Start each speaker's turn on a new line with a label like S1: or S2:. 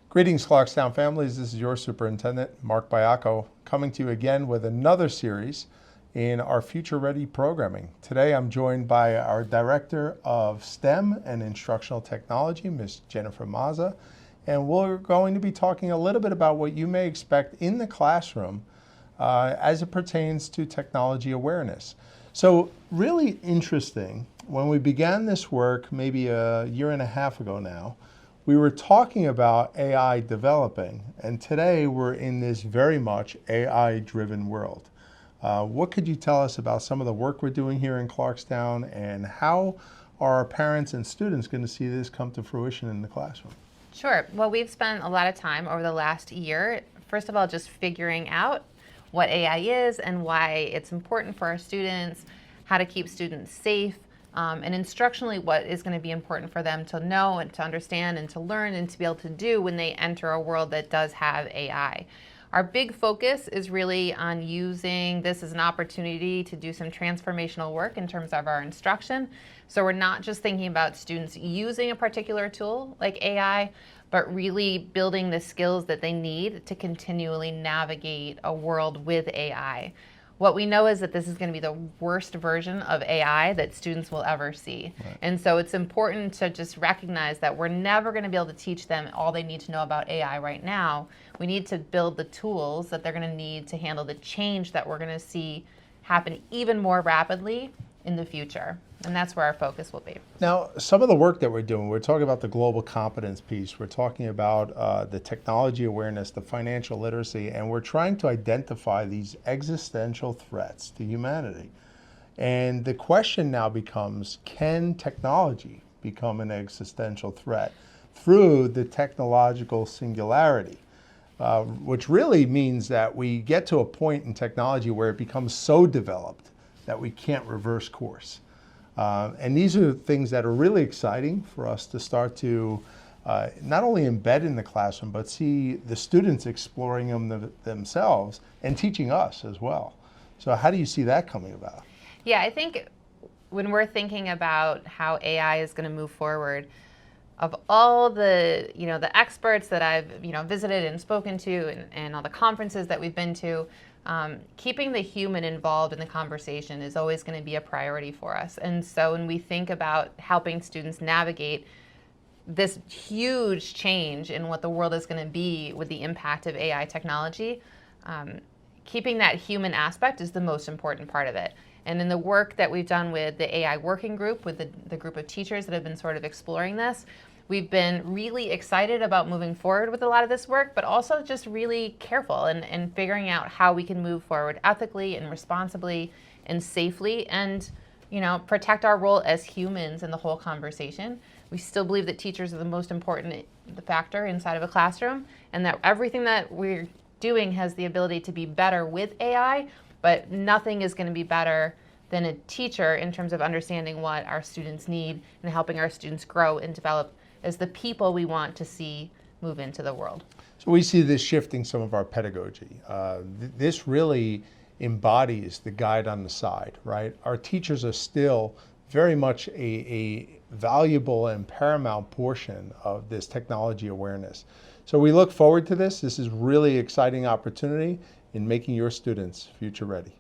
S1: Greetings, Clarkstown families. This is your Superintendent, Marc Baiocco, coming to you again with another series in our Future Ready programming. Today I'm joined by our Director of STEM and Instructional Technology, Ms. Jennifer Mazza, and we're going to be talking a little bit about what you may expect in the classroom as it pertains to technology awareness. So really interesting, when we began this work maybe a year and a half ago now, we were talking about AI developing, and today we're in this very much AI-driven world. What could you tell us about some of the work we're doing here in Clarkstown, and how are our parents and students going to see this come to fruition in the classroom?
S2: Sure. Well, we've spent a lot of time over the last year, first of all, just figuring out what AI is and why it's important for our students, how to keep students safe, and instructionally what is going to be important for them to know and to understand and to learn and to be able to do when they enter a world that does have AI. Our big focus is really on using this as an opportunity to do some transformational work in terms of our instruction. So we're not just thinking about students using a particular tool like AI, but really building the skills that they need to continually navigate a world with AI. What we know is that this is going to be the worst version of AI that students will ever see. Right. And so it's important to just recognize that we're never going to be able to teach them all they need to know about AI right now. We need to build the tools that they're going to need to handle the change that we're going to see happen even more rapidly in the future. And that's where our focus will be.
S1: Now, some of the work that we're doing, we're talking about the global competence piece, we're talking about the technology awareness, the financial literacy, and we're trying to identify these existential threats to humanity. And the question now becomes, can technology become an existential threat through the technological singularity? Which really means that we get to a point in technology where it becomes so developed that we can't reverse course. And these are things that are really exciting for us to start to not only embed in the classroom, but see the students exploring them themselves and teaching us as well. So how do you see that coming about?
S2: Yeah, I think when we're thinking about how AI is going to move forward, of all the the experts that I've visited and spoken to, and all the conferences that we've been to, keeping the human involved in the conversation is always going to be a priority for us. And so when we think about helping students navigate this huge change in what the world is going to be with the impact of AI technology, keeping that human aspect is the most important part of it. And in the work that we've done with the AI working group, with the group of teachers that have been sort of exploring this, we've been really excited about moving forward with a lot of this work, but also just really careful and figuring out how we can move forward ethically and responsibly and safely and protect our role as humans in the whole conversation. We still believe that teachers are the most important factor inside of a classroom, and that everything that we're doing has the ability to be better with AI, but nothing is going to be better than a teacher in terms of understanding what our students need and helping our students grow and develop as the people we want to see move into the world.
S1: So we see this shifting some of our pedagogy. This really embodies the guide on the side, right? Our teachers are still very much a valuable and paramount portion of this technology awareness. So we look forward to this. This is really exciting opportunity in making your students future ready.